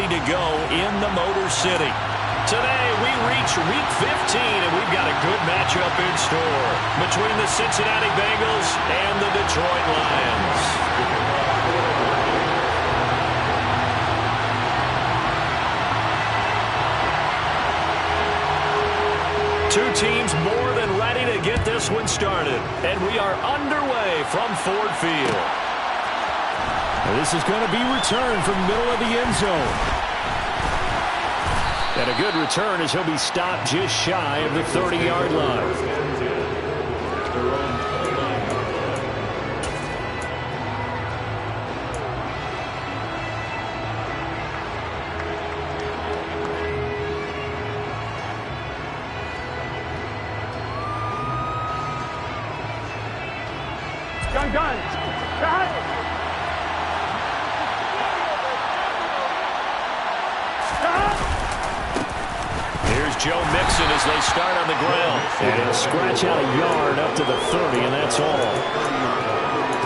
ready to go in the Motor City. Today, we reach Week 15, and we've got a good matchup in store between the Cincinnati Bengals and the Detroit Lions. Two teams more than ready to get this one started, and we are underway from Ford Field. This is going to be returned from the middle of the end zone. And a good return as he'll be stopped just shy of the 30-yard line. Gun. Here's Joe Mixon as they start on the ground. And he'll scratch out a yard up to the 30, and that's all.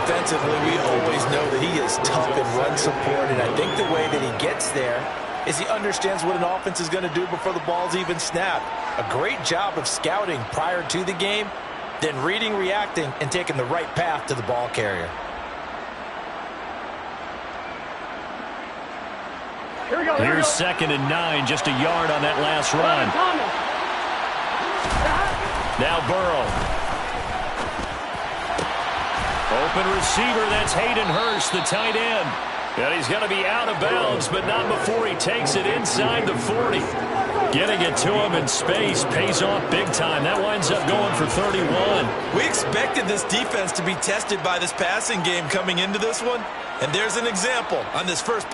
Defensively, we always know that he is tough in run support, and I think the way that he gets there is he understands what an offense is going to do before the ball's even snapped. A great job of scouting prior to the game, then reading, reacting, and taking the right path to the ball carrier. Here we go. Here's 2nd and 9, just a yard on that last run. Now Burrow. Open receiver, that's Hayden Hurst, the tight end. And he's going to be out of bounds, but not before he takes it inside the 40. Getting it to him in space pays off big time. That winds up going for 31. We expected this defense to be tested by this passing game coming into this one, and there's an example on this first.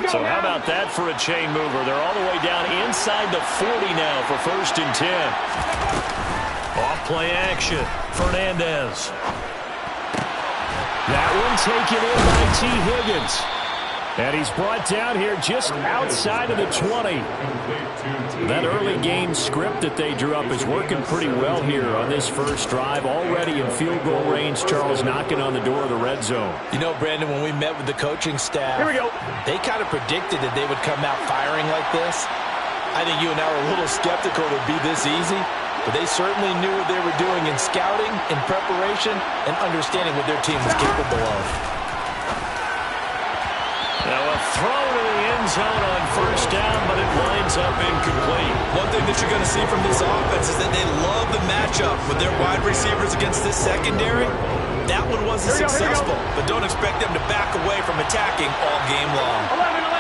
So how about that for a chain mover? They're all the way down inside the 40 now for 1st and 10. Off play action. Fernandez. That one taken in by T. Higgins. And he's brought down here just outside of the 20. That early game script that they drew up is working pretty well here on this first drive. Already in field goal range, Charles knocking on the door of the red zone. You know, Brandon, when we met with the coaching staff, Here we go. They kind of predicted that they would come out firing like this. I think you and I were a little skeptical it would be this easy, but they certainly knew what they were doing in scouting, in preparation, and understanding what their team was capable of. Now a throw to the end zone on 1st down, but it winds up incomplete. One thing that you're going to see from this offense is that they love the matchup with their wide receivers against this secondary. That one wasn't successful, but don't expect them to back away from attacking all game long. 11.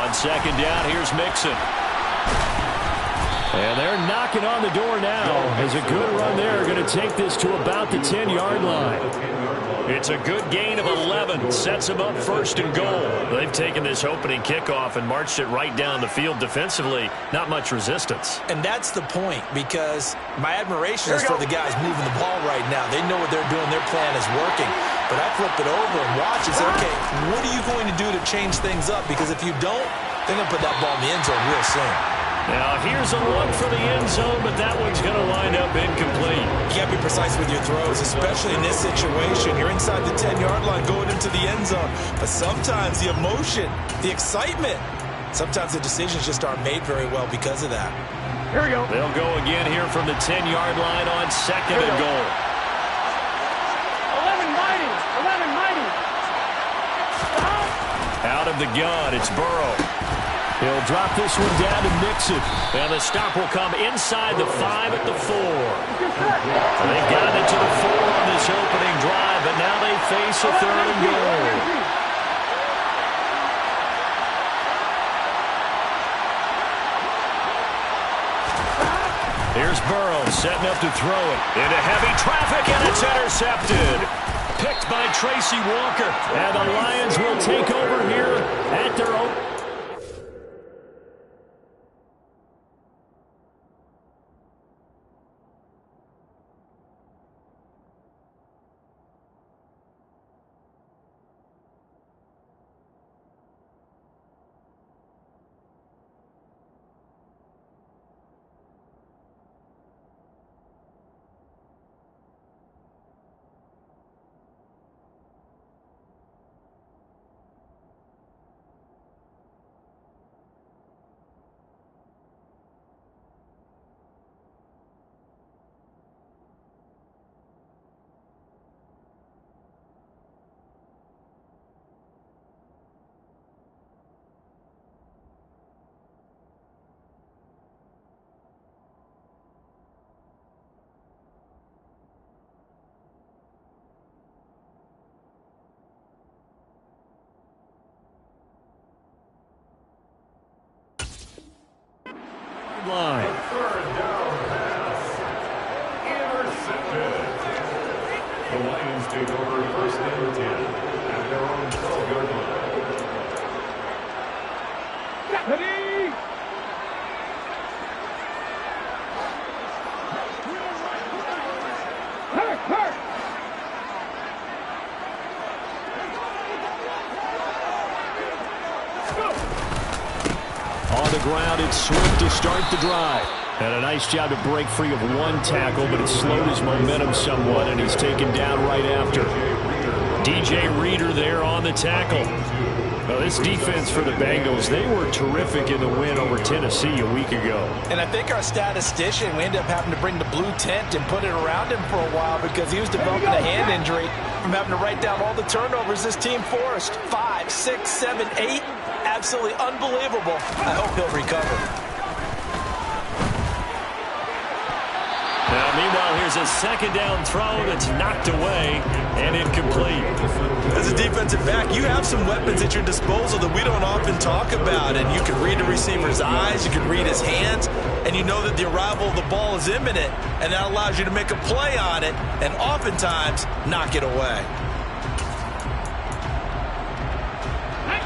On 2nd down, here's Mixon. And they're knocking on the door now. As a good run there, going to take this to about the 10-yard line. It's a good gain of 11. Sets them up 1st and goal. They've taken this opening kickoff and marched it right down the field defensively. Not much resistance. And that's the point, because my admiration is for the guys moving the ball right now. They know what they're doing. Their plan is working. But I flip it over and watch and say, okay, what are you going to do to change things up? Because if you don't, they're going to put that ball in the end zone real soon. Now here's a look for the end zone, but that one's going to wind up incomplete. You can't be precise with your throws, especially in this situation. You're inside the 10-yard line going into the end zone. But sometimes the emotion, the excitement, sometimes the decisions just aren't made very well because of that. Here we go. They'll go again here from the 10-yard line on 2nd and goal. 11 mighty. Out of the gun, it's Burrow. He'll drop this one down to Mixon. And the stop will come inside the 5 at the 4. They've gotten it to the 4 on this opening drive, but now they face a 3rd and goal. setting up to throw it. Into heavy traffic, and it's intercepted. Picked by Tracy Walker. And the Lions will take over here at their own. Line. Third down pass. Intercepted. The Lions take over first and 10 at their own 12-yard line. Ready? Hurt! On the ground, it's Swift to start the drive. And a nice job to break free of one tackle, but it slowed his momentum somewhat, and he's taken down right after. DJ Reader there on the tackle. Well, this defense for the Bengals, they were terrific in the win over Tennessee a week ago. And I think our statistician, we ended up having to bring the blue tent and put it around him for a while because he was developing a hand injury from having to write down all the turnovers this team forced. 5, 6, 7, 8. Absolutely unbelievable. I hope he'll recover. Now, meanwhile, here's a second down throw that's knocked away and incomplete. As a defensive back, you have some weapons at your disposal that we don't often talk about. And you can read the receiver's eyes, you can read his hands, and you know that the arrival of the ball is imminent. And that allows you to make a play on it and oftentimes knock it away.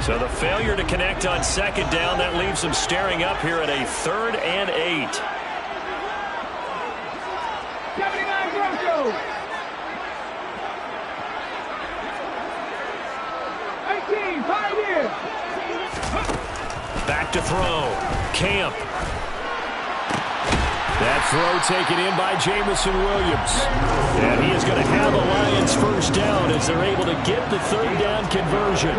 So the failure to connect on second down, that leaves them staring up here at a 3rd and 8. 79 Broncos. 18, 5 years. Back to throw. Camp. That throw taken in by Jamison Williams. And he is going to have a Lions first down as they're able to get the 3rd down conversion.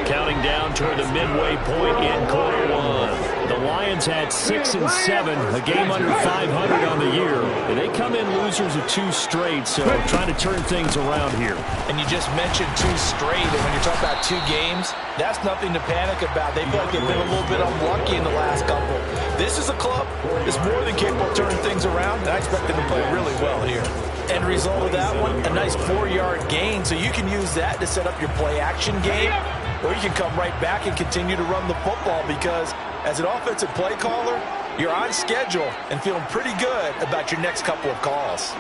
Counting down toward the midway point in quarter 1. The Lions had 6 and 7, a game under 500 on the year. And they come in losers of 2 straight, so trying to turn things around here. And you just mentioned 2 straight, and when you're talking about 2 games, that's nothing to panic about. They feel like they've been a little bit unlucky in the last couple. This is a club that's more than capable of turning things around, and I expect them to play really well here. End result of that one, a nice 4-yard gain, so you can use that to set up your play-action game, or you can come right back and continue to run the football because as an offensive play caller, you're on schedule and feeling pretty good about your next couple of calls.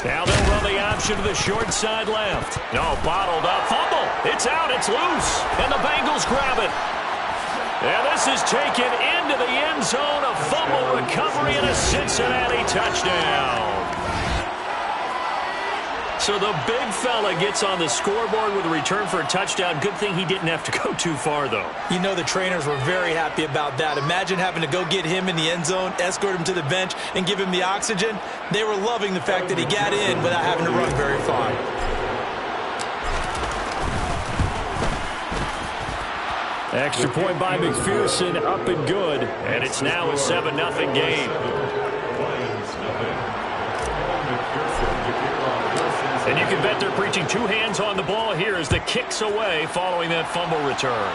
Now they'll run the option to the short side left. No, bottled up. Fumble. It's out. It's loose. And the Bengals grab it. And this is taken into the end zone. A fumble recovery and a Cincinnati touchdown. So the big fella gets on the scoreboard with a return for a touchdown. Good thing he didn't have to go too far, though. You know the trainers were very happy about that. Imagine having to go get him in the end zone, escort him to the bench, and give him the oxygen. They were loving the fact that he got in without having to run very far. Extra point by McPherson, up and good. And it's now a 7-0 game. And you can bet they're preaching 2 hands on the ball here as the kick's away following that fumble return.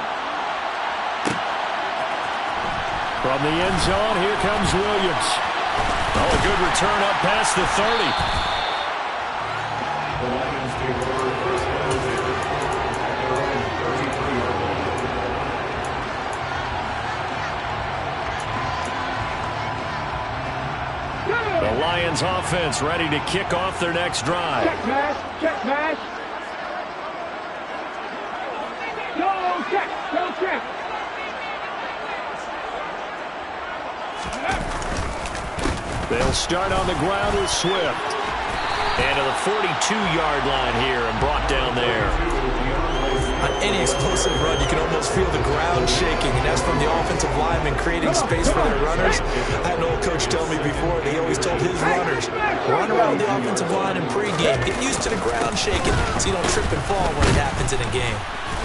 From the end zone, here comes Williams. Oh, a good return up past the 30. The Lions take over first and 10 at their own 33-yard line. 2 Lions offense ready to kick off their next drive. Check pass. Check pass. Go check. Go check. They'll start on the ground with Swift. And to the 42-yard line here and brought down there. On any explosive run, you can almost feel the ground shaking, and that's from the offensive linemen creating space for their runners. I had an old coach tell me before that he always told his runners, run around the offensive line in pregame. Get used to the ground shaking so you don't trip and fall when it happens in a game.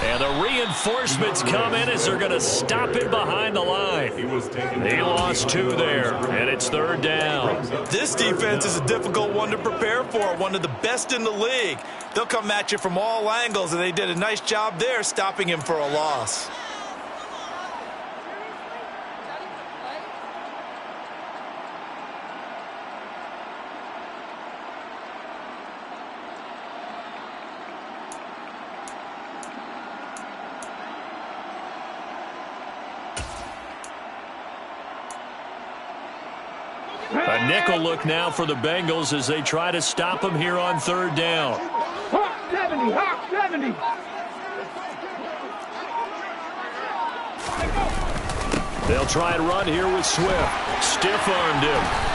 And the reinforcements come in as they're going to stop it behind the line. He lost 2 there, and it's 3rd down. This defense is a difficult one to prepare for, one of the best in the league. They'll come at you from all angles, and they did a nice job there stopping him for a loss. A nickel look now for the Bengals as they try to stop him here on 3rd down. Hawk 70. Hawk 70. They'll try and run here with Swift. Stiff-armed him.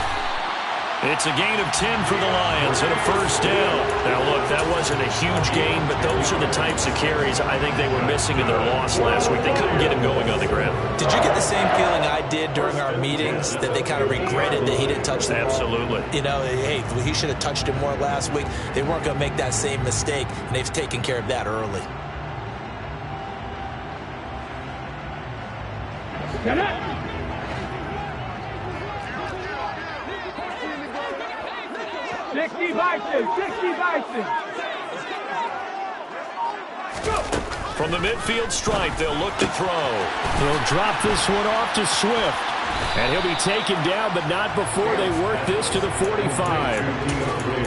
It's a gain of 10 for the Lions and a 1st down. Now, look, that wasn't a huge gain, but those are the types of carries I think they were missing in their loss last week. They couldn't get him going on the ground. Did you get the same feeling I did during our meetings, that they kind of regretted that he didn't touch the ball? Absolutely. You know, hey, he should have touched it more last week. They weren't going to make that same mistake, and they've taken care of that early. Get up. 60 Bison. 60 Bison. From the midfield stripe, they'll look to throw. They'll drop this one off to Swift. And he'll be taken down, but not before they work this to the 45.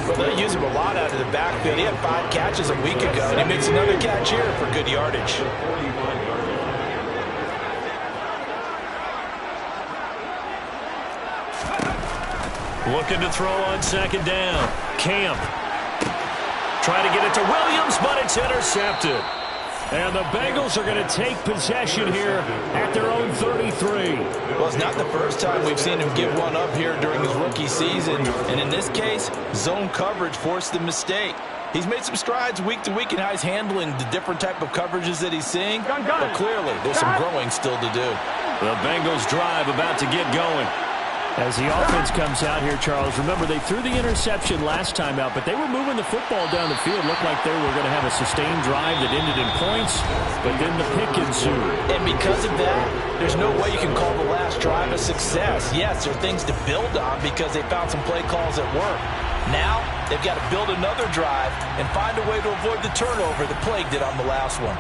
Well, they'll use him a lot out of the backfield. He had 5 catches a week ago, and he makes another catch here for good yardage. Looking to throw on 2nd down. Camp. Trying to get it to Williams, but it's intercepted. And the Bengals are going to take possession here at their own 33. Well, it's not the first time we've seen him give one up here during his rookie season. And in this case, zone coverage forced the mistake. He's made some strides week to week in how he's handling the different type of coverages that he's seeing. But clearly, there's some growing still to do. The Bengals drive about to get going. As the offense comes out here, Charles, remember they threw the interception last time out, but they were moving the football down the field. Looked like they were going to have a sustained drive that ended in points, but then the pick ensued. And because of that, there's no way you can call the last drive a success. Yes, there are things to build on because they found some play calls that work. Now, they've got to build another drive and find a way to avoid the turnover that plagued it on the last one.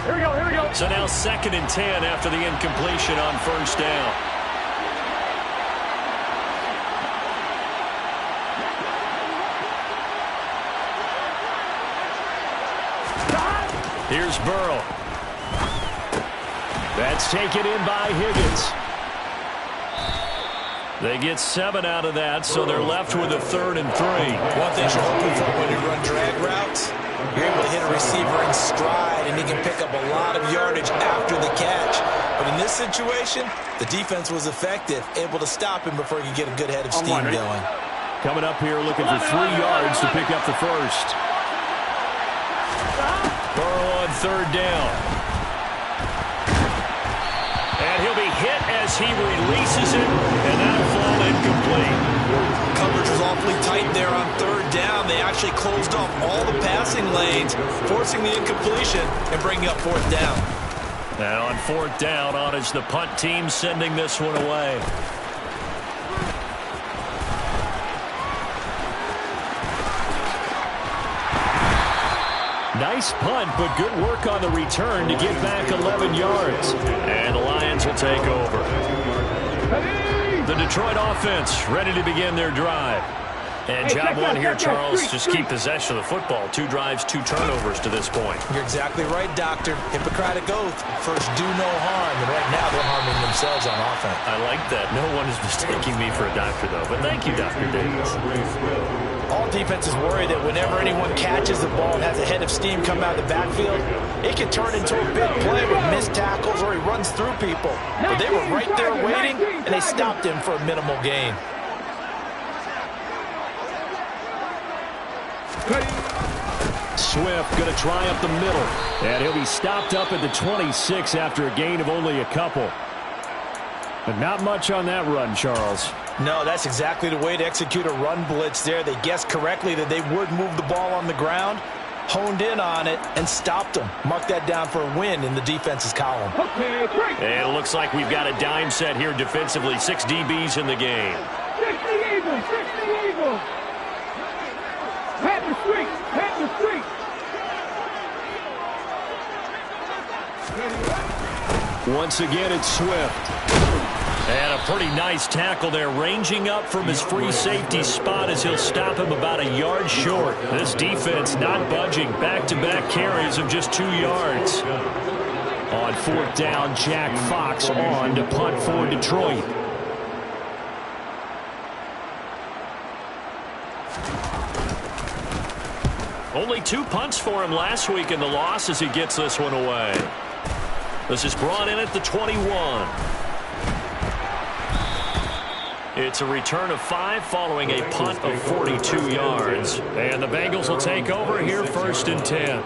Here we go. Here we go. So now 2nd and 10 after the incompletion on 1st down. Here's Burrow. That's taken in by Higgins. They get 7 out of that, so they're left with a 3rd and 3. One thing you're hoping for when you run drag routes, you're able to hit a receiver in stride, and he can pick up a lot of yardage after the catch. But in this situation, the defense was effective, able to stop him before he could get a good head of steam going. Coming up here looking for 3 yards to pick up the 1st. Burrow on 3rd down. And he'll be hit as he releases it, and that'll fall incomplete. Coverage was awfully tight there on 3rd down. They actually closed off all the passing lanes, forcing the incompletion and bringing up 4th down. Now on 4th down, on is the punt team sending this one away. Nice punt, but good work on the return to get back 11 yards. And the Lions will take over. The Detroit offense ready to begin their drive. And job one here, Charles, just keep possession of the football. 2 drives, 2 turnovers to this point. You're exactly right, Doctor. Hippocratic oath. First, do no harm. And right now, they're harming themselves on offense. I like that. No one is mistaking me for a doctor, though. But thank you, Dr. Davis. All defenses worry that whenever anyone catches the ball and has a head of steam come out of the backfield, it can turn into a big play with missed tackles or he runs through people. But they were right there waiting, and they stopped him for a minimal gain. Swift going to try up the middle. And he'll be stopped up at the 26 after a gain of only a couple. But not much on that run, Charles. No, that's exactly the way to execute a run blitz there. They guessed correctly that they would move the ball on the ground, honed in on it, and stopped them. Mark that down for a win in the defense's column. And it looks like we've got a dime set here defensively. 6 DBs in the game. 60 Eagles, 60 Eagles. Pat the street, pat the street. Once again, it's Swift. And a pretty nice tackle there, ranging up from his free safety spot as he'll stop him about a yard short. This defense not budging. Back-to-back carries of just 2 yards. On 4th down, Jack Fox on to punt for Detroit. Only 2 punts for him last week in the loss as he gets this one away. This is brought in at the 21. It's a return of 5 following a punt of 42 yards. And the Bengals will take over here 1st and 10.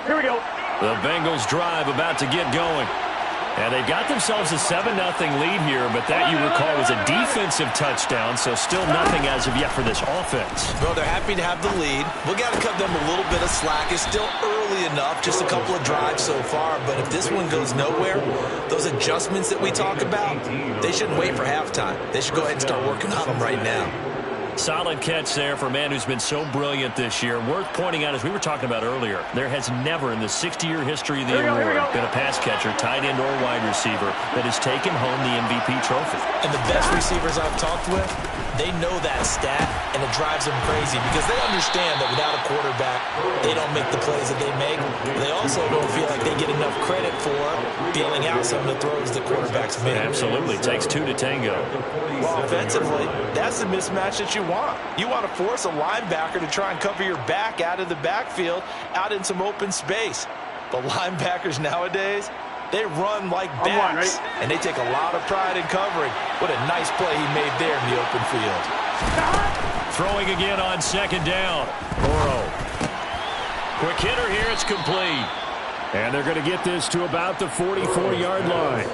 Here we go. The Bengals drive about to get going. And they got themselves a 7-0 lead here, but that, you recall, was a defensive touchdown, so still nothing as of yet for this offense. Well, they're happy to have the lead. We've got to cut them a little bit of slack. It's still early enough, just a couple of drives so far, but if this one goes nowhere, those adjustments that we talk about, they shouldn't wait for halftime. They should go ahead and start working on them right now. Solid catch there for a man who's been so brilliant this year. Worth pointing out, as we were talking about earlier, there has never in the 60-year history of the award been a pass catcher, tight end or wide receiver that has taken home the MVP trophy. And the best receivers I've talked with, they know that stat, and it drives them crazy because they understand that without a quarterback, they don't make the plays that they make. They also don't feel like they get enough credit for dealing out some of the throws the quarterbacks make. Absolutely. Takes 2 to tango. Well, offensively, that's the mismatch that you want. You want to force a linebacker to try and cover your back out of the backfield, out in some open space. But linebackers nowadays, they run like backs, and they take a lot of pride in covering. What a nice play he made there in the open field. Throwing again on 2nd down. Burrow. Quick hitter here. It's complete. And they're going to get this to about the 44-yard line.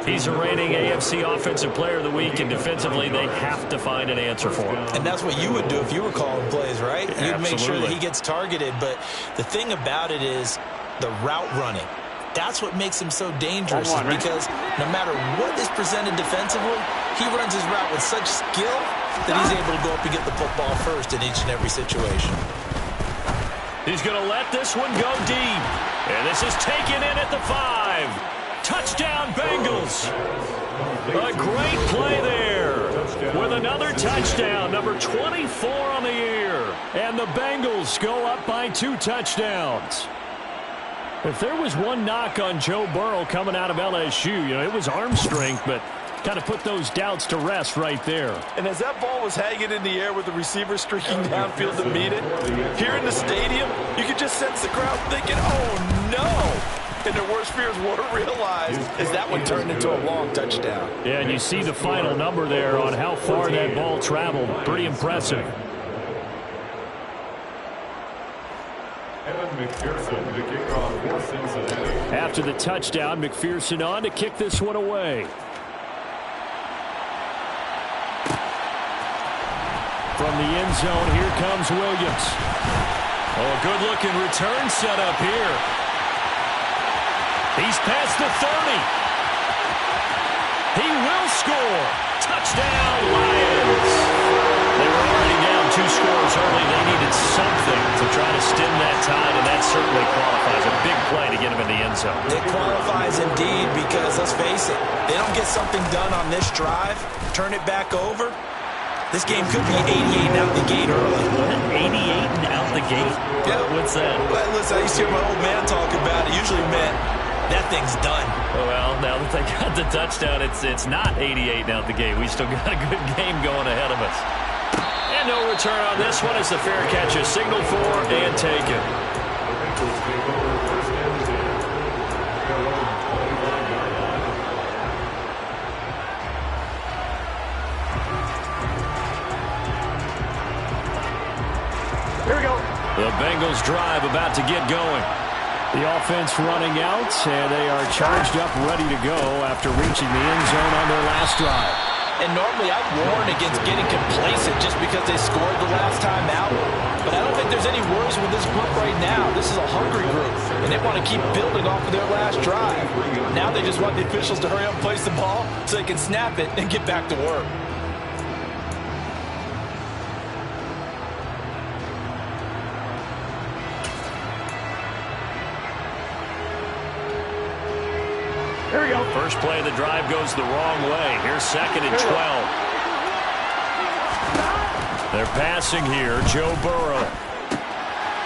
He's a reigning AFC Offensive Player of the Week, and defensively they have to find an answer for him. And that's what you would do if you were calling plays, right? You'd make sure that he gets targeted. But the thing about it is the route running. That's what makes him so dangerous, because no matter what is presented defensively, he runs his route with such skill that he's able to go up and get the football first in each and every situation. He's going to let this one go deep. And this is taken in at the 5. Touchdown, Bengals. A great play there with another touchdown, number 24 on the year. And the Bengals go up by 2 touchdowns. If there was one knock on Joe Burrow coming out of LSU, it was arm strength, but kind of put those doubts to rest right there. And as that ball was hanging in the air with the receiver streaking downfield to meet it, here in the stadium, you could just sense the crowd thinking, oh, no. And their worst fears weren't realized as that one turned into a long touchdown. Yeah, and you see the final number there on how far that ball traveled. Pretty impressive. Evan McPherson to kick off for Cincinnati. After the touchdown, McPherson on to kick this one away. From the end zone, here comes Williams. Oh, a good-looking return set up here. He's past the 30. He will score. Touchdown, Lions. They were already down 2 scores early. They needed something to try to stem that certainly qualifies. A big play to get him in the end zone. It qualifies indeed because, let's face it, they don't get something done on this drive, turn it back over, this game could be 88 and out the gate early. 88 and out the gate? Yeah. What's that? Well, listen, I used to hear my old man talk about it. Usually meant that thing's done. Well, now that they got the touchdown, it's not 88 and out the gate. We still got a good game going ahead of us. And no return on this one as the fair catch is signaled for and taken. Here we go. The Bengals drive about to get going. The offense running out, and they are charged up, ready to go after reaching the end zone on their last drive. And normally I'd warn against getting complacent just because they scored the last time out. But I don't think there's any worries with this group right now. This is a hungry group, and they want to keep building off of their last drive. Now they just want the officials to hurry up and place the ball so they can snap it and get back to work. Here we go. First play of the drive goes the wrong way. Here's 2nd and 12. They're passing here. Joe Burrow.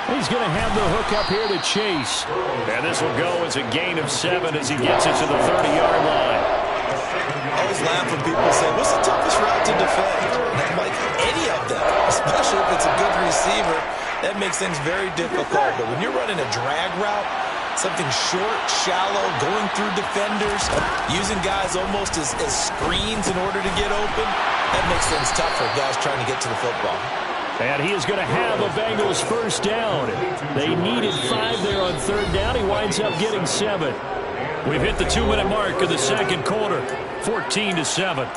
He's going to have the hook up here to Chase. And this will go as a gain of 7 as he gets it to the 30-yard line. I always laugh when people say, what's the toughest route to defend? And I'm like, any of them, especially if it's a good receiver. That makes things very difficult. But when you're running a drag route, something short, shallow, going through defenders, using guys almost as screens in order to get open, that makes things tough for guys trying to get to the football. And he is going to have a Bengals first down. They needed 5 there on 3rd down. He winds up getting 7. We've hit the 2-minute mark of the second quarter, 14-7.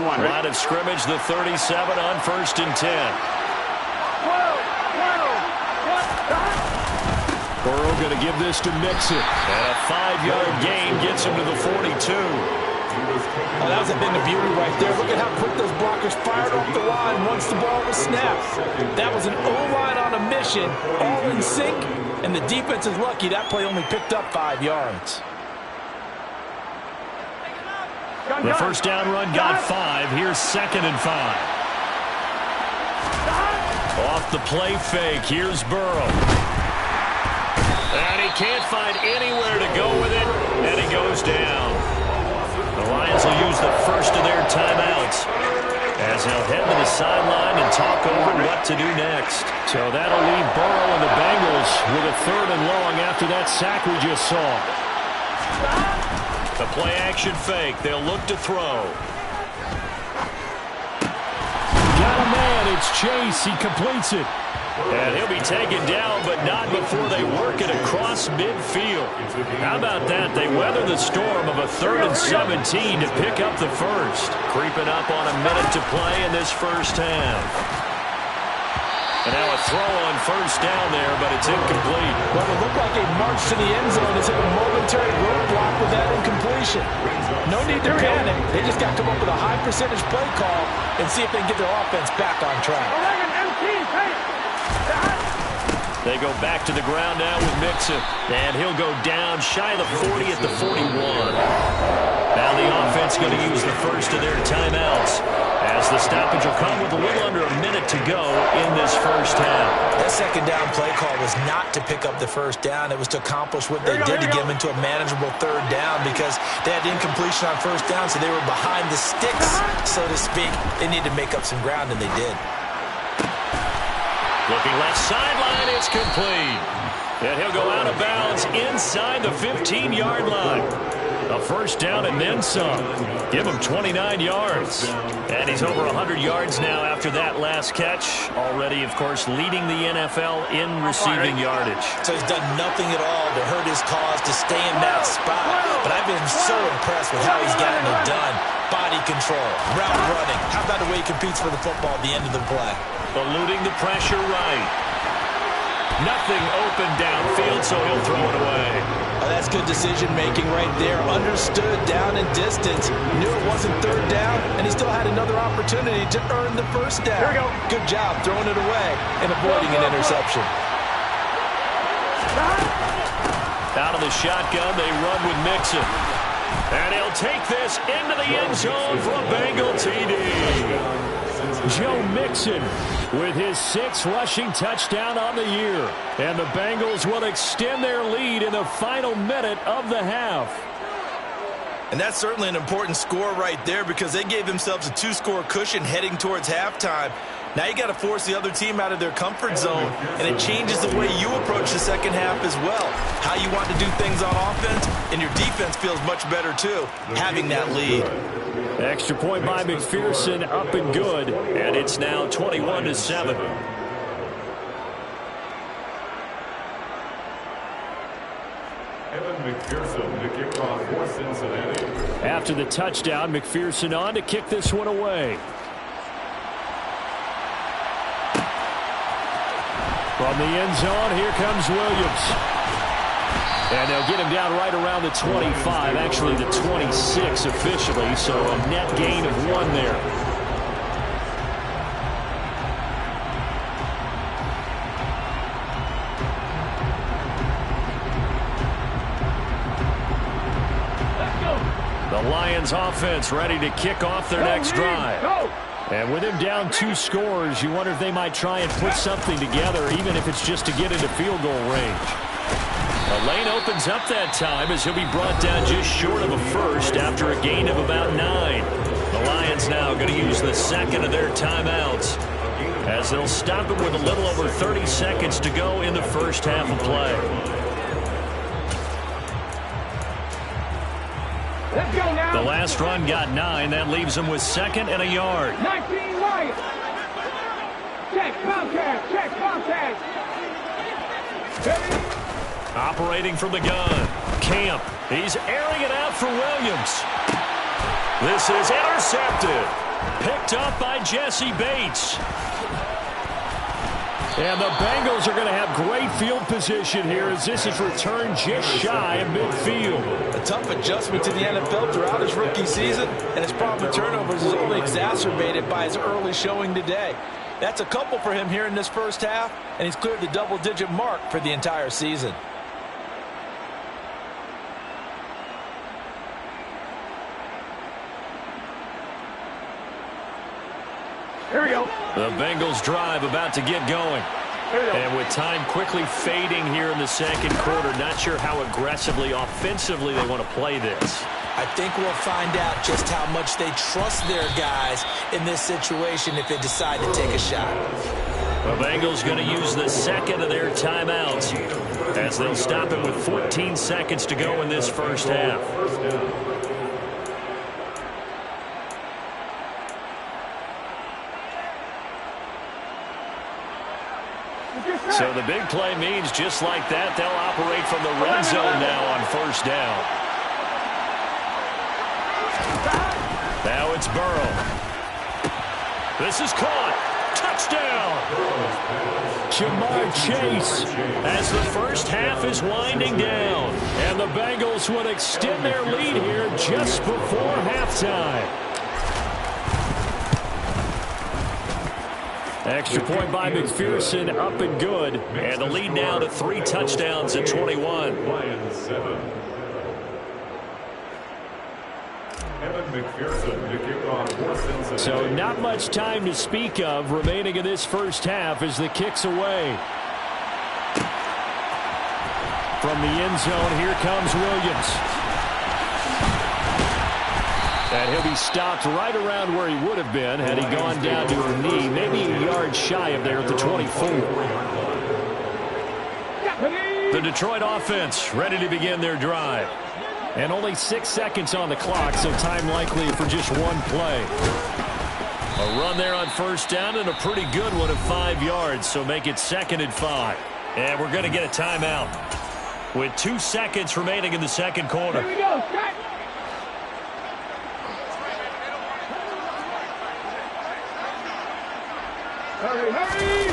Line of scrimmage, the 37 on 1st and 10. Burrow going to give this to Mixon. And a 5-yard gain gets him to the 42. Oh, that was a bit of beauty right there. Look at how quick those blockers fired off the line once the ball was snapped. That was an O-line on a mission, all in sync, and the defense is lucky that play only picked up 5 yards. The first down run got 5. Here's 2nd and 5. Off the play fake. Here's Burrow. And he can't find anywhere to go with it, and he goes down. The Lions will use the first of their timeouts as they'll head to the sideline and talk over what to do next. So that'll leave Burrow and the Bengals with a 3rd and long after that sack we just saw. The play action fake. They'll look to throw. Got a man. It's Chase. He completes it. And he'll be taken down, but not before they work it across midfield. How about that? They weather the storm of a 3rd and 17 to pick up the first. Creeping up on a minute to play in this first half. And now a throw on first down there, but it's incomplete. What would look like a march to the end zone is hit a momentary roadblock with that incompletion. No need to panic. They just got to come up with a high percentage play call and see if they can get their offense back on track. They go back to the ground now with Mixon. And he'll go down shy of the 40 at the 41. Now the offense going to use the first of their timeouts, as the stoppage will come with a little under a minute to go in this first half. That second down play call was not to pick up the first down. It was to accomplish what they did to get them into a manageable 3rd down, because they had incompletion on first down, so they were behind the sticks, so to speak. They needed to make up some ground, and they did. Looking left sideline, it's complete. And he'll go out of bounds inside the 15-yard line. A first down and then some. Give him 29 yards. And he's over 100 yards now after that last catch. Already, of course, leading the NFL in receiving yardage. So he's done nothing at all to hurt his cause to stay in that spot. But I've been so impressed with how he's gotten it done. Body control, route running. How about the way he competes for the football at the end of the play? Eluding the pressure right. Nothing open downfield, so he'll throw it away. Oh, that's good decision-making right there. Understood down and distance. Knew it wasn't third down, and he still had another opportunity to earn the first down. Here we go. Good job throwing it away and avoiding an interception. Out of the shotgun, they run with Mixon. And he'll take this into the end zone for a Bengal TD. Joe Mixon with his 6th rushing touchdown on the year. And the Bengals will extend their lead in the final minute of the half. And that's certainly an important score right there because they gave themselves a 2-score cushion heading towards halftime. Now you got to force the other team out of their comfort zone, and it changes the way you approach the second half as well. How you want to do things on offense, and your defense feels much better too, having that lead. Extra point by McPherson, up and good, and it's now 21-7. Evan McPherson, the kickoff for Cincinnati. After the touchdown, McPherson on to kick this one away. From the end zone, here comes Williams. And they'll get him down right around the 25, actually the 26 officially, so a net gain of 1 there. The Lions offense ready to kick off their next drive. And with him down 2 scores, you wonder if they might try and put something together, even if it's just to get into field goal range. The lane opens up that time as he'll be brought down just short of a first after a gain of about 9. The Lions now going to use the second of their timeouts as they'll stop it with a little over 30 seconds to go in the first half of play. Let's go now. The last run got 9. That leaves them with 2nd and a yard. 19 Lions. Check contact. Check contact. Ready? Operating from the gun. Camp. He's airing it out for Williams. This is intercepted. Picked up by Jesse Bates. And the Bengals are going to have great field position here as this is returned just shy of midfield. A tough adjustment to the NFL throughout his rookie season, and his problem with turnovers is only exacerbated by his early showing today. That's a couple for him here in this first half, and he's cleared the double-digit mark for the entire season. Here we go. The Bengals drive about to get going. And with time quickly fading here in the second quarter, not sure how aggressively, offensively they want to play this. I think we'll find out just how much they trust their guys in this situation if they decide to take a shot. The Bengals going to use the second of their timeouts as they'll stop it with 14 seconds to go in this first half. So the big play means just like that, they'll operate from the red zone now on first down. Now it's Burrow. This is caught. Touchdown. Jamar Chase as the first half is winding down. And the Bengals would extend their lead here just before halftime. Extra point by McPherson, up and good. And the lead now to 3 touchdowns at 21. Lions 7. Evan McPherson, the kickoff for Cincinnati. So not much time to speak of remaining in this first half as the kick's away. From the end zone, here comes Williams. And he'll be stopped right around where he would have been had he gone down to a knee, maybe a yard shy of there at the 24. The Detroit offense ready to begin their drive. And only 6 seconds on the clock, so time likely for just one play. A run there on first down and a pretty good one of 5 yards, so make it 2nd and 5. And we're going to get a timeout with 2 seconds remaining in the second quarter. Here we go. Strike. Hurry, hurry!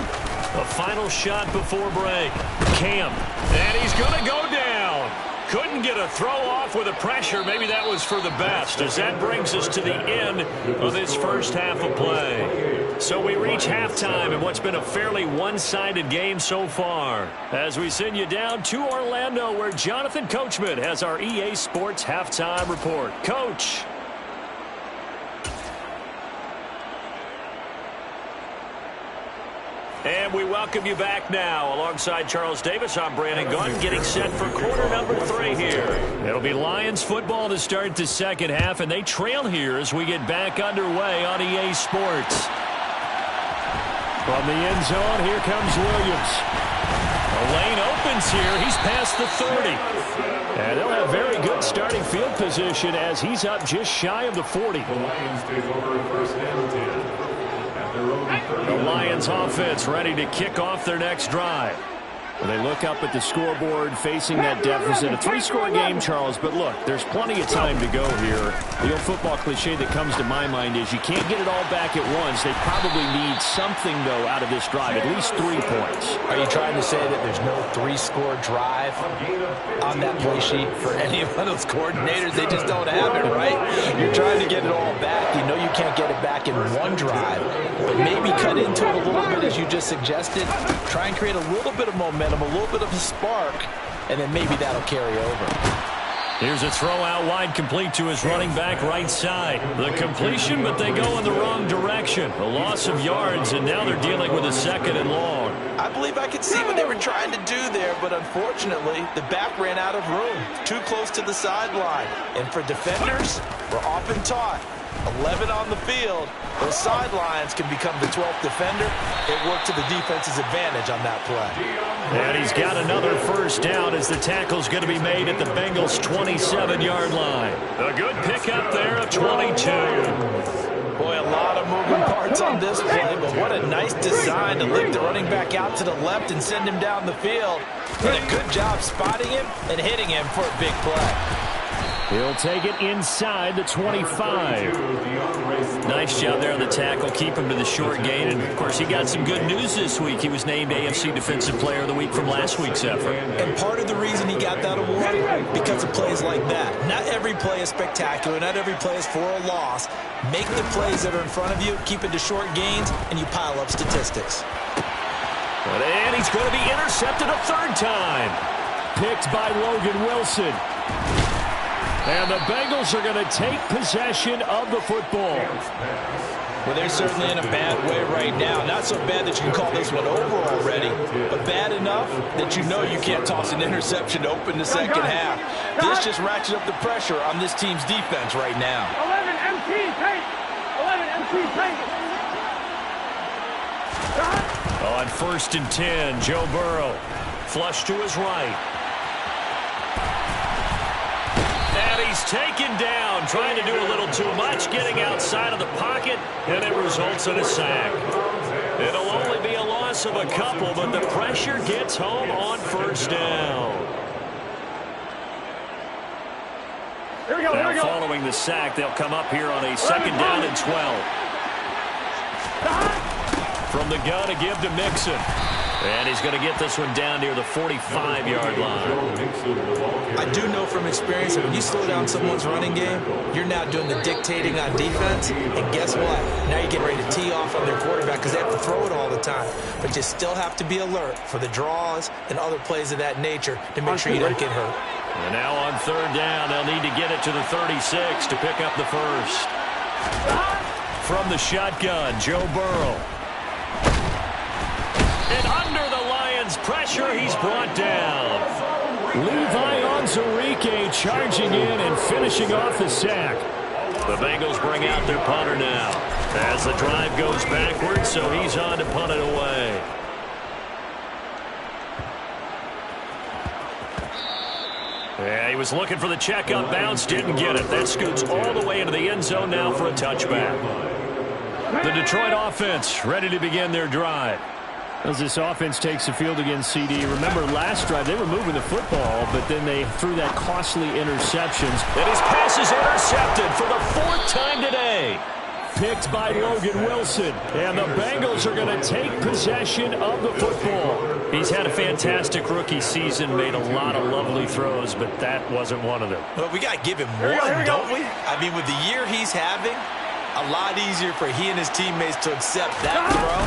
The final shot before break. Cam. And he's going to go down. Couldn't get a throw off with the pressure. Maybe that was for the best, as that brings us to the end of this first half of play. So we reach halftime in what's been a fairly one-sided game so far. As we send you down to Orlando, where Jonathan Coachman has our EA Sports halftime report. Coach. And we welcome you back now. Alongside Charles Davis, I'm Brandon Gaudin, getting set for quarter number 3 here. It'll be Lions football to start the second half, and they trail here as we get back underway on EA Sports. From the end zone, here comes Williams. The lane opens here. He's past the 30. And they'll have very good starting field position as he's up just shy of the 40. The Lions take over first and 10. The Lions offense ready to kick off their next drive. Well, they look up at the scoreboard facing that deficit. A 3-score game, Charles, but look, there's plenty of time to go here. The old football cliche that comes to my mind is you can't get it all back at once. They probably need something, though, out of this drive, at least 3 points. Are you trying to say that there's no 3-score drive on that play sheet for any of those coordinators? They just don't have it, right? You're trying to get it all back. You know you can't get it back in one drive, but maybe cut into it a little bit as you just suggested. Try and create a little bit of momentum, a little bit of a spark, and then maybe that'll carry over. Here's a throw out wide, complete to his running back right side. The completion, but they go in the wrong direction. A loss of yards, and now they're dealing with a 2nd and long. I believe I could see what they were trying to do there, but unfortunately, the back ran out of room. Too close to the sideline. And for defenders, we're often taught 11 on the field, those sidelines can become the 12th defender. It worked to the defense's advantage on that play. And he's got another first down as the tackle's going to be made at the Bengals' 27-yard line. A good pickup there of 22. Boy, a lot of moving parts on this play, but what a nice design to lift the running back out to the left and send him down the field. Did a good job spotting him and hitting him for a big play. He'll take it inside the 25. Nice job there on the tackle. Keep him to the short gain. And, of course, he got some good news this week. He was named AFC Defensive Player of the Week from last week's effort. And part of the reason he got that award, because of plays like that. Not every play is spectacular. Not every play is for a loss. Make the plays that are in front of you, keep it to short gains, and you pile up statistics. And he's going to be intercepted a 3rd time. Picked by Logan Wilson. And the Bengals are going to take possession of the football. Well, they're certainly in a bad way right now. Not so bad that you can call this one over already, but bad enough that you know you can't toss an interception to open the second half. This just ratchets up the pressure on this team's defense right now. 11 MT paint. 11 MT paint. On 1st and 10, Joe Burrow. Flush to his right. And he's taken down, trying to do a little too much, getting outside of the pocket, and it results in a sack. It'll only be a loss of a couple, but the pressure gets home on 1st down. Here we go, now, following the sack, they'll come up here on a 2nd down and 12. From the gun, a give to Mixon. And he's going to get this one down near the 45-yard line. I do know from experience that when you slow down someone's running game, you're now doing the dictating on defense. And guess what? Now you're getting ready to tee off on their quarterback because they have to throw it all the time. But you still have to be alert for the draws and other plays of that nature to make sure you don't get hurt. And now on 3rd down, they'll need to get it to the 36 to pick up the first. From the shotgun, Joe Burrow. And under the Lions' pressure, he's brought down. Levi Onwuzurike charging in and finishing off the sack. The Bengals bring out their punter now as the drive goes backwards, so he's on to punt it away. Yeah, he was looking for the checkup bounce, didn't get it. That scoots all the way into the end zone now for a touchback. The Detroit offense ready to begin their drive. As this offense takes the field against CD, remember last drive they were moving the football, but then they threw that costly interceptions. And his pass is intercepted for the 4th time today. picked by Logan Wilson. And the Bengals are going to take possession of the football. He's had a fantastic rookie season, made a lot of lovely throws, but that wasn't one of them. Well, we got to give him one, don't we? I mean, with the year he's having, a lot easier for he and his teammates to accept that throw,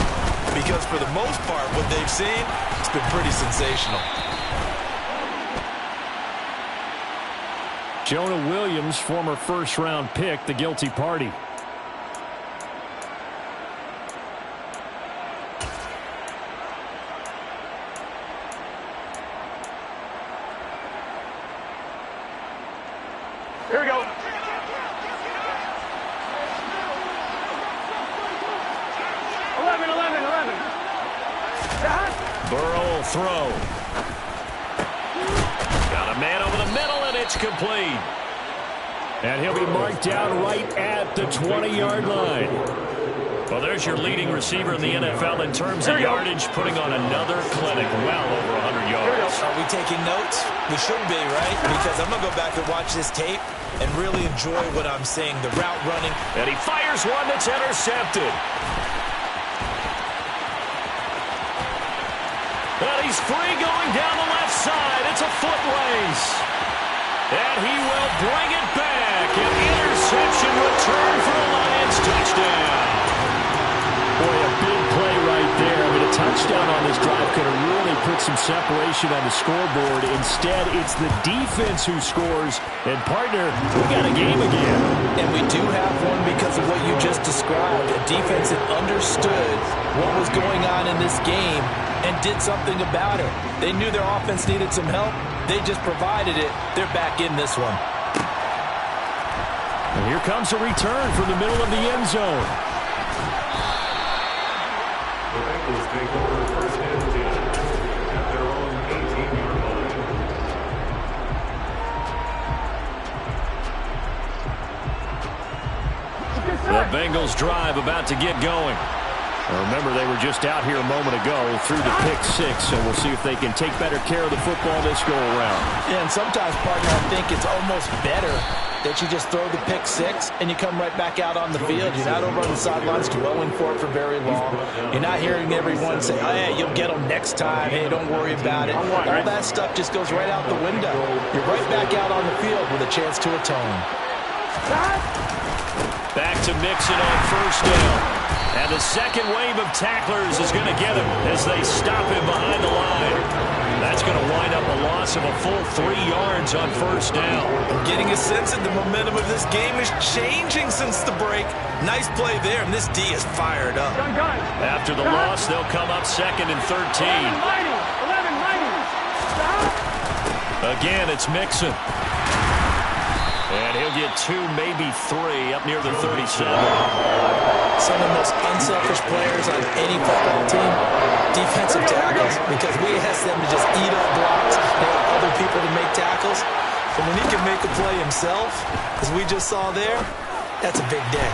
because for the most part, what they've seen, it's been pretty sensational. Jonah Williams, former first-round pick, the guilty party. Here we go. 11. Burrow will throw. Got a man over the middle, and it's complete. And he'll be marked down right at the 20-yard line. Well, there's your leading receiver in the NFL in terms of yardage, putting on another clinic, well over 100 yards. Are we taking notes? We should be, right? Because I'm going to go back and watch this tape and really enjoy what I'm seeing, the route running. And he fires one that's intercepted. And he's free going down the left side. It's a foot race. And he will bring it back. An interception return for a Lions touchdown. Boy, a big play right there. I mean, a touchdown on this drive could have really put some separation on the scoreboard. Instead, it's the defense who scores. And, partner, we got a game again. And we do have one because of what you just described. A defense that understood what was going on in this game and did something about it. They knew their offense needed some help. They just provided it. They're back in this one. And here comes a return from the middle of the end zone. The Bengals take over first and 10 at their own 18-yard line. The Bengals drive about to get going. Remember, they were just out here a moment ago through the pick six, so we'll see if they can take better care of the football this go-around. Yeah, and sometimes, partner, I think it's almost better that you just throw the pick six and you come right back out on the field. You're not over on the sidelines dwelling for it for very long. You're not hearing everyone say, oh, hey, you'll get them next time. Hey, don't worry about it. All that stuff just goes right out the window. You're right back out on the field with a chance to atone. Back to Mixon on first down. And the second wave of tacklers is going to get him as they stop him behind the line. That's going to wind up a loss of a full 3 yards on first down. I'm getting a sense that the momentum of this game is changing since the break. Nice play there, and this D is fired up. After the loss, they'll come up second and 13. 11. Again, it's Mixon. And he'll get 2, maybe 3, up near the 37. Some of the most unselfish players on any football team, defensive tackles, because we ask them to just eat up blocks. They have other people to make tackles. But when he can make a play himself, as we just saw there, that's a big day.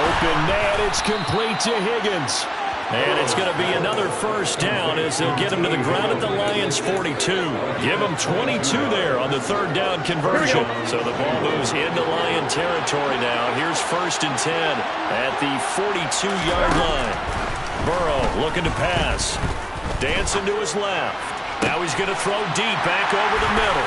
Open man, it's complete to Higgins. And it's going to be another first down as they'll get him to the ground at the Lions' 42. Give him 22 there on the third down conversion. So the ball moves into Lion territory now. Here's first and 10 at the 42-yard line. Burrow looking to pass. Dancing to his left. Now he's going to throw deep back over the middle.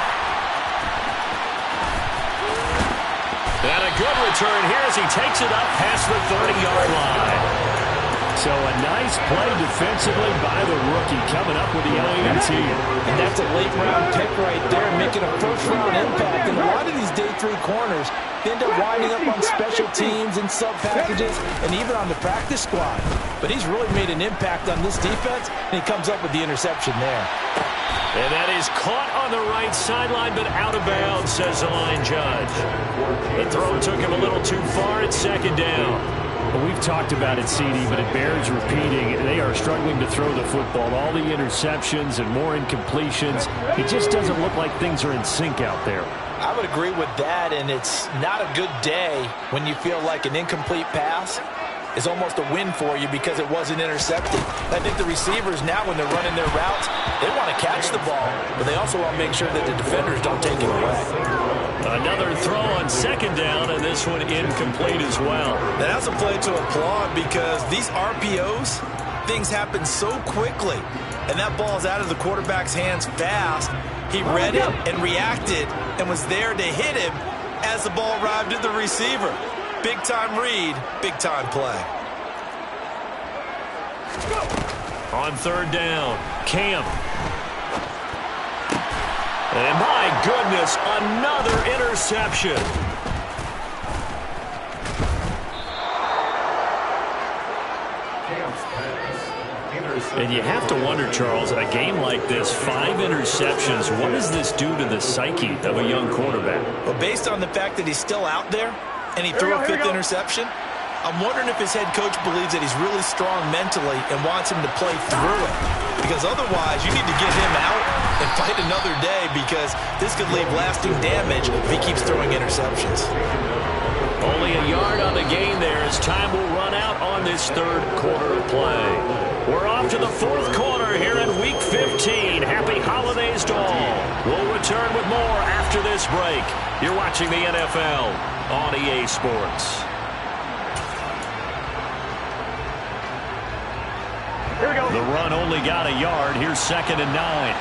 And a good return here as he takes it up past the 30-yard line. So a nice play defensively by the rookie coming up with the INT. And that's a late-round pick right there, making a first-round impact. And a lot of these day 3 corners end up winding up on special teams and sub-packages and even on the practice squad. But he's really made an impact on this defense, and he comes up with the interception there. And that is caught on the right sideline, but out of bounds, says the line judge. The throw took him a little too far at second down. Well, we've talked about it, CD, but it bears repeating. They are struggling to throw the football. All the interceptions and more incompletions. It just doesn't look like things are in sync out there. I would agree with that, and it's not a good day when you feel like an incomplete pass is almost a win for you because it wasn't intercepted. I think the receivers now, when they're running their routes, they want to catch the ball, but they also want to make sure that the defenders don't take it away. Another throw on second down, and this one incomplete as well. That's a play to applaud because these RPOs, things happen so quickly. And that ball's out of the quarterback's hands fast. He read it and reacted and was there to hit him as the ball arrived at the receiver. Big-time read, big-time play. On third down, Cam. And my goodness, another interception. And you have to wonder, Charles, in a game like this, 5 interceptions, what does this do to the psyche of a young quarterback? Well, based on the fact that he's still out there and he threw a 5th interception, I'm wondering if his head coach believes that he's really strong mentally and wants him to play through it. Because otherwise, you need to get him out and fight another day because this could leave lasting damage if he keeps throwing interceptions. Only a yard on the gain there as time will run out on this third quarter of play. We're off to the fourth quarter here in Week 15. Happy holidays to all. We'll return with more after this break. You're watching the NFL on EA Sports. Here we go. The run only got a yard. Here's 2nd and 9.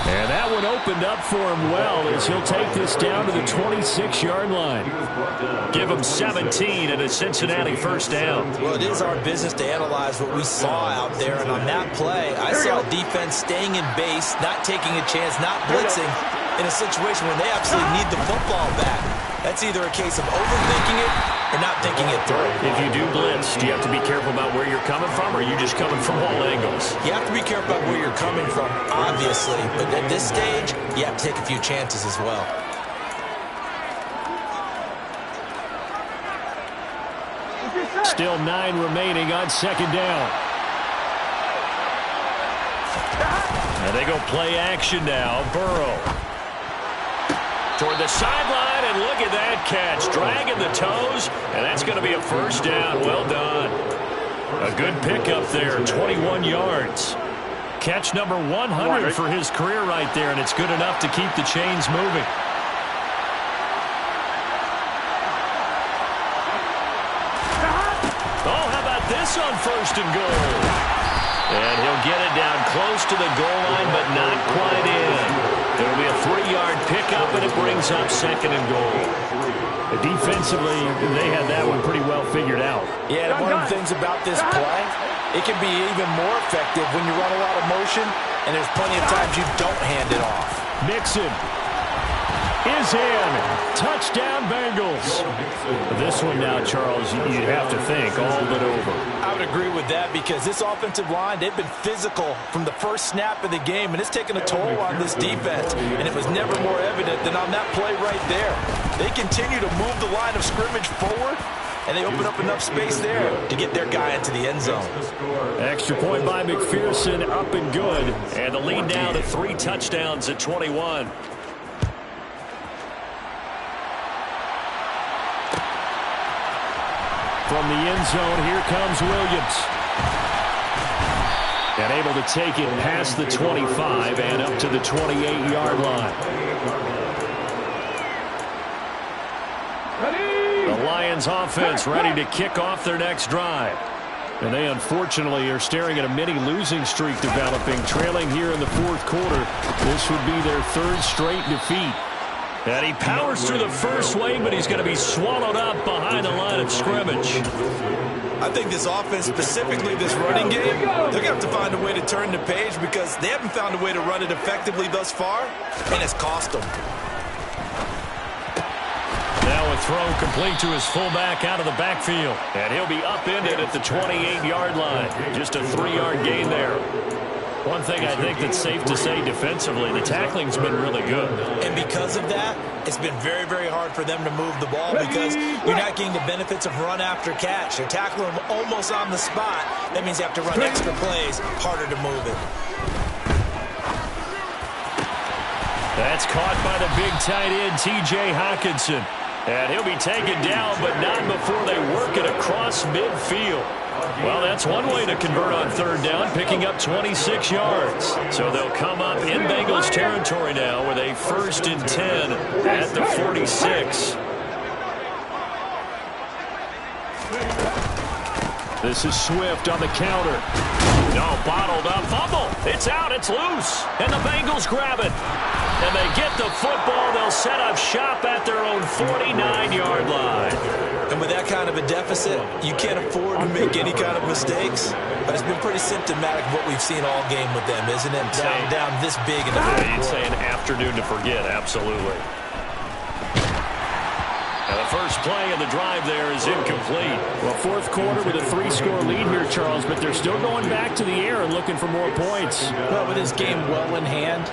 And that one opened up for him well as he'll take this down to the 26-yard line. Give him 17 and a Cincinnati first down. Well, it is our business to analyze what we saw out there. And on that play, I saw defense staying in base, not taking a chance, not blitzing in a situation where they absolutely need the football back. That's either a case of overthinking it or not thinking it through. If you do blitz, do you have to be careful about where you're coming from, or are you just coming from all angles? You have to be careful about where you're coming from, obviously. But at this stage, you have to take a few chances as well. Still 9 remaining on 2nd down. And they go play action now. Burrow toward the sideline, and look at that catch. Dragging the toes, and that's going to be a first down. Well done. A good pickup there, 21 yards. Catch number 100 for his career right there, and it's good enough to keep the chains moving. Oh, how about this on 1st and goal? And he'll get it down close to the goal line, but not quite in. It'll be a 3-yard pickup, and it brings up 2nd and goal. Defensively, they had that one pretty well figured out. Yeah, and one of the things about this play, it can be even more effective when you run a lot of motion, and there's plenty of times you don't hand it off. Mixon is in. Touchdown, Bengals. This one now, Charles, you'd have to think all but over. I would agree with that because this offensive line, they've been physical from the first snap of the game, and it's taken a toll on this defense, and it was never more evident than on that play right there. They continue to move the line of scrimmage forward, and they open up enough space there to get their guy into the end zone. Extra point by McPherson, up and good. And the lead down to 3 touchdowns at 21. From the end zone, here comes Williams. And able to take it past the 25 and up to the 28-yard line. The Lions offense ready to kick off their next drive. And they unfortunately are staring at a mini losing streak developing, trailing here in the 4th quarter. This would be their 3rd straight defeat. And he powers through the first wave, but he's going to be swallowed up behind the line of scrimmage. I think this offense, specifically this running game, they're going to have to find a way to turn the page because they haven't found a way to run it effectively thus far, and it's cost them. Now a throw complete to his fullback out of the backfield. And he'll be upended at the 28-yard line. Just a 3-yard gain there. One thing I think that's safe to say defensively, the tackling's been really good. And because of that, it's been very, very hard for them to move the ball because you're not getting the benefits of run after catch. They're tackling them almost on the spot. That means you have to run extra plays, harder to move it. That's caught by the big tight end, T.J. Hockenson. And he'll be taken down, but not before they work it across midfield. Well, that's one way to convert on third down, picking up 26 yards. So they'll come up in Bengals territory now with a 1st and 10 at the 46. This is Swift on the counter. No, bottled up. Fumble. It's out. It's loose. And the Bengals grab it. And they get the football. They'll set up shop at their own 49-yard line. And with that kind of a deficit, you can't afford to make any kind of mistakes. But it's been pretty symptomatic of what we've seen all game with them, isn't it? Down this big in the fourth quarter. You'd say an afternoon to forget. Absolutely. And the first play of the drive there is incomplete. Well, fourth quarter with a 3-score lead here, Charles, but they're still going back to the air and looking for more points. Well, with this game well in hand,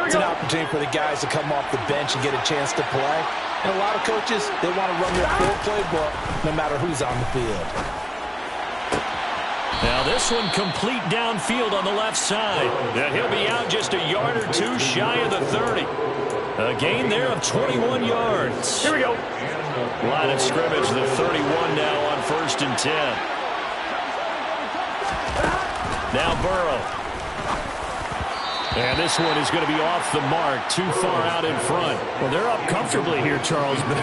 it's an opportunity for the guys to come off the bench and get a chance to play. And a lot of coaches, they want to run their full playbook no matter who's on the field. Now this one complete downfield on the left side. Now he'll be out just a yard or two shy of the 30. A gain there of 21 yards. Here we go. Line of scrimmage, the 31 now on 1st and 10. Now Burrow. And this one is going to be off the mark, too far out in front. Well, they're up comfortably here, Charles, but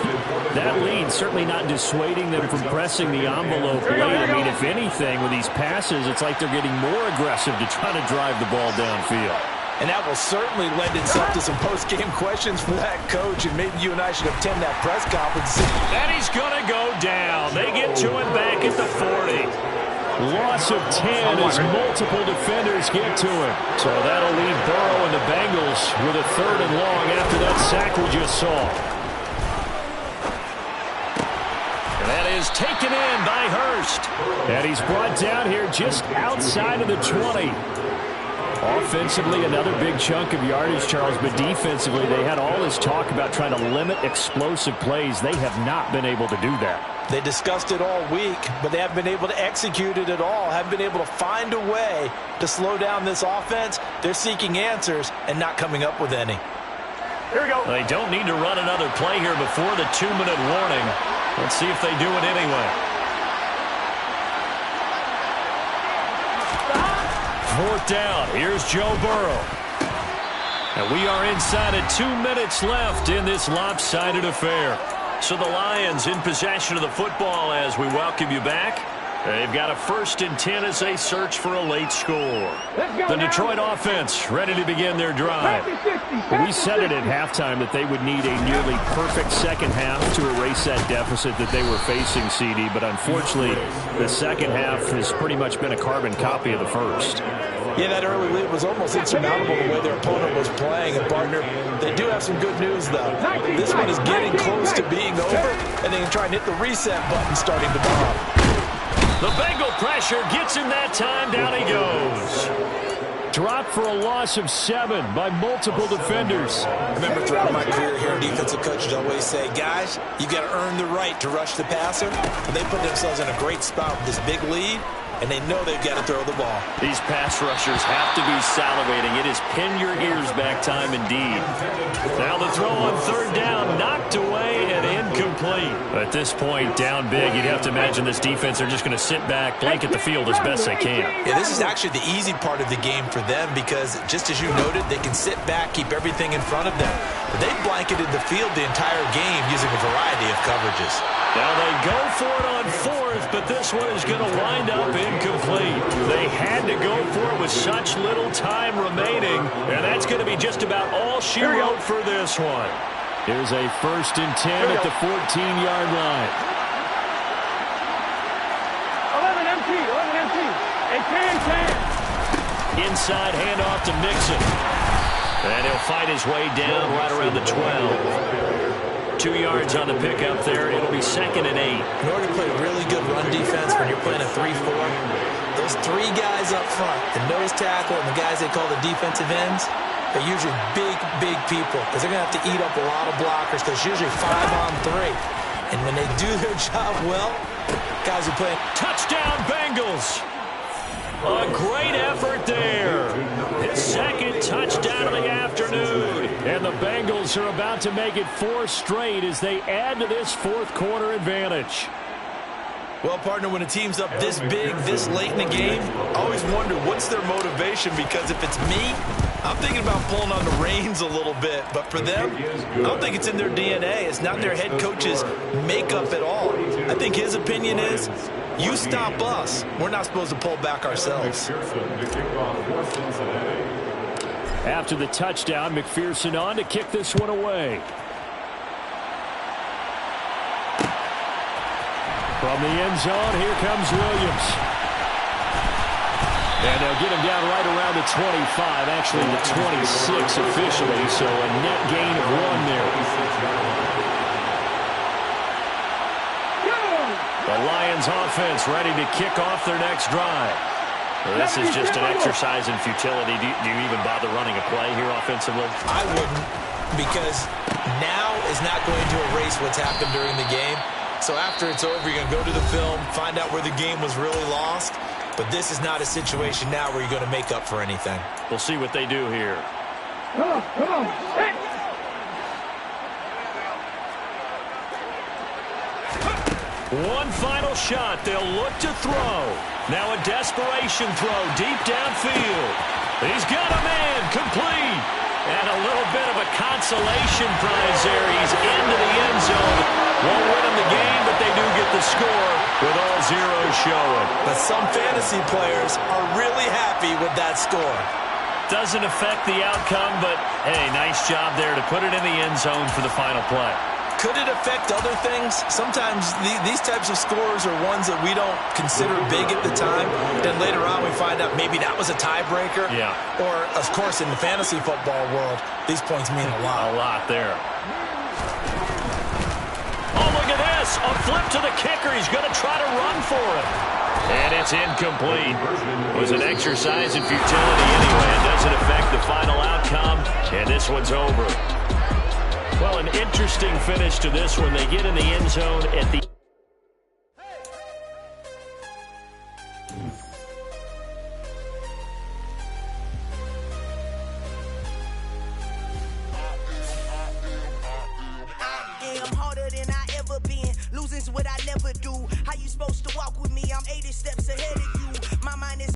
that lead certainly not dissuading them from pressing the envelope late. I mean, if anything, with these passes, it's like they're getting more aggressive to try to drive the ball downfield. And that will certainly lend itself to some post-game questions for that coach, and maybe you and I should attend that press conference. And he's going to go down. They get to him back at the 40. Loss of 10 as multiple defenders get to him. So that'll leave Burrow and the Bengals with a 3rd and long after that sack we just saw. And that is taken in by Hurst. And he's brought down here just outside of the 20. Offensively, another big chunk of yardage, Charles, but defensively, they had all this talk about trying to limit explosive plays. They have not been able to do that. They discussed it all week, but they haven't been able to execute it at all, haven't been able to find a way to slow down this offense. They're seeking answers and not coming up with any. Here we go. They don't need to run another play here before the 2-minute warning. Let's see if they do it anyway. 4th down. Here's Joe Burrow. And we are inside of 2 minutes left in this lopsided affair. So the Lions in possession of the football as we welcome you back. They've got a 1st and 10 as they search for a late score. The Detroit offense ready to begin their drive. We said it at halftime that they would need a nearly perfect second half to erase that deficit that they were facing, CD. But unfortunately, the second half has pretty much been a carbon copy of the first. Yeah, that early lead was almost insurmountable the way their opponent was playing. And, partner, they do have some good news, though. This one is getting close to being over, and they can try and hit the reset button starting to bomb. The Bengal pressure gets him that time. Down he goes. Dropped for a loss of 7 by multiple defenders. I remember throughout my career here, defensive coaches always say, guys, you got to earn the right to rush the passer. And they put themselves in a great spot with this big lead, and they know they've got to throw the ball. These pass rushers have to be salivating. It is pin your ears back time indeed. Now the throw on 3rd down, knocked away and incomplete. At this point, down big, you'd have to imagine this defense are just going to sit back, blanket the field as best they can. Yeah, this is actually the easy part of the game for them because, just as you noted, they can sit back, keep everything in front of them. But they blanketed the field the entire game using a variety of coverages. Now they go for it on 4th, but this one is going to wind up incomplete. They had to go for it with such little time remaining, and that's going to be just about all she wrote for this one. Here's a 1st and 10 at the 14-yard line. 11 empty. A 10. Inside handoff to Mixon. And he'll fight his way down right around the 12. 2 yards on the pickup there. It'll be 2nd and 8. In order to play really good run defense when you're playing a 3-4, those 3 guys up front, the nose tackle and the guys they call the defensive ends, they're usually big people because they're going to have to eat up a lot of blockers because it's usually 5-on-3. And when they do their job well, guys are playing. Touchdown, Bengals! A great effort there. His 2nd touchdown of the afternoon. And the Bengals are about to make it 4 straight as they add to this 4th quarter advantage. Well, partner, when a team's up this big, this late in the game, I always wonder what's their motivation, because if it's me, I'm thinking about pulling on the reins a little bit. But for them, I don't think it's in their DNA. It's not their head coach's makeup at all. I think his opinion is, you stop us, we're not supposed to pull back ourselves. After the touchdown, McPherson on to kick this one away. From the end zone, here comes Williams. And they'll get him down right around the 25, actually the 26 officially, so a net gain of 1 there. The Lions offense ready to kick off their next drive. Well, this is just an exercise in futility. Do you even bother running a play here offensively? I wouldn't, because now is not going to erase what's happened during the game. So after it's over, you're going to go to the film, find out where the game was really lost. But this is not a situation now where you're going to make up for anything. We'll see what they do here. Come on. One final shot. They'll look to throw. Now a desperation throw deep downfield. He's got a man complete. And a little bit of a consolation prize there. He's into the end zone. Won't win them the game, but they do get the score with all zeros showing. But some fantasy players are really happy with that score. Doesn't affect the outcome, but, hey, nice job there to put it in the end zone for the final play. Could it affect other things? Sometimes these types of scores are ones that we don't consider big at the time. Then later on we find out maybe that was a tiebreaker. Yeah. Or, of course, in the fantasy football world, these points mean a lot. A lot there. Oh, look at this. A flip to the kicker. He's going to try to run for it. And it's incomplete. It was an exercise in futility anyway. It doesn't affect the final outcome. And this one's over. Well, an interesting finish to this one. They get in the end zone at the harder than I ever been. Losing's what I never do. How you supposed to walk with me? I'm 80 steps ahead of you. My mind is